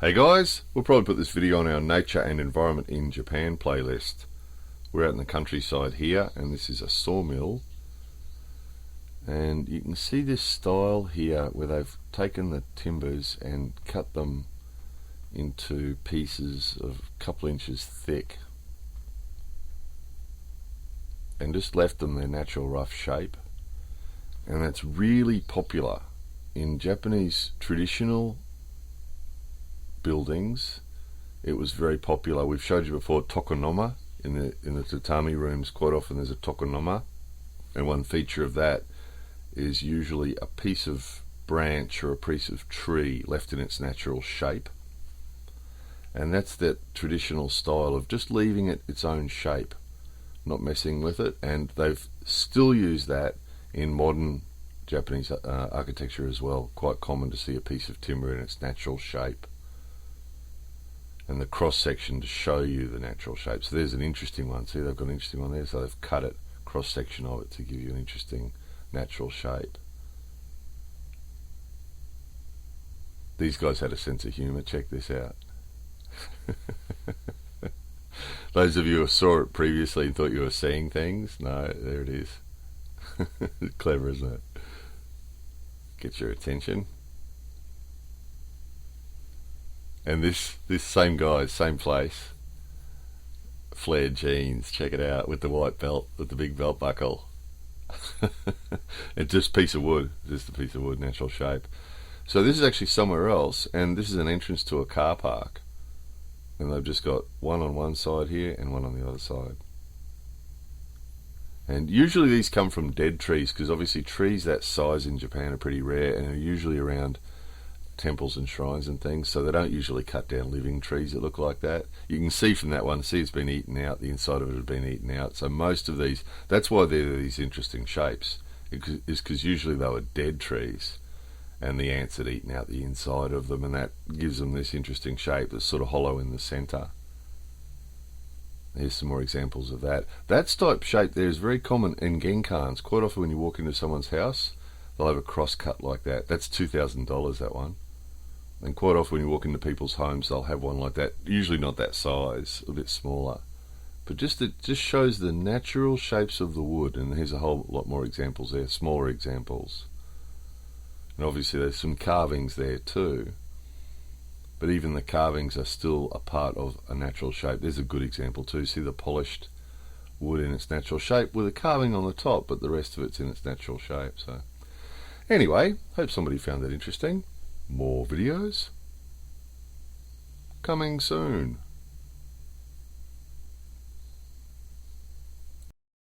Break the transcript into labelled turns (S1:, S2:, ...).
S1: Hey guys, we'll probably put this video on our Nature and Environment in Japan playlist. We're out in the countryside here, and this is a sawmill. And you can see this style here where they've taken the timbers and cut them into pieces of a couple inches thick and just left them their natural rough shape. And that's really popular in Japanese traditional buildings. It was very popular. We've showed you before tokonoma in the tatami rooms. Quite often there's a tokonoma, and one feature of that is usually a piece of branch or a piece of tree left in its natural shape, and that's that traditional style of just leaving it its own shape, not messing with it. And they've still used that in modern Japanese architecture as well. Quite common to see a piece of timber in its natural shape, and the cross section to show you the natural shape. So there's an interesting one. See, they've got an interesting one there. So they've cut it, cross section of it, to give you an interesting natural shape. These guys had a sense of humor. Check this out. Those of you who saw it previously and thought you were seeing things, no, there it is. Clever, isn't it? Gets your attention. And this same guy, same place, flared jeans, check it out, with the white belt, with the big belt buckle. It's just a piece of wood, natural shape. So this is actually somewhere else, and this is an entrance to a car park. And they've just got one on one side here and one on the other side. And usually these come from dead trees, because obviously trees that size in Japan are pretty rare and are usually around temples and shrines and things, so they don't usually cut down living trees that look like that. You can see from that one, see it's been eaten out, the inside of it has been eaten out. So most of these, that's why they're these interesting shapes, is because usually they were dead trees and the ants had eaten out the inside of them, and that gives them this interesting shape that's sort of hollow in the center. Here's some more examples of that. That type shape there is very common in genkans. Quite often when you walk into someone's house, they'll have a cross cut like that. That's $2,000, that one. And quite often when you walk into people's homes, they'll have one like that. Usually not that size, a bit smaller. But it just shows the natural shapes of the wood. And here's a whole lot more examples there, smaller examples. And obviously there's some carvings there too. But even the carvings are still a part of a natural shape. There's a good example too. See the polished wood in its natural shape with a carving on the top, but the rest of it's in its natural shape. So anyway, hope somebody found that interesting. More videos coming soon.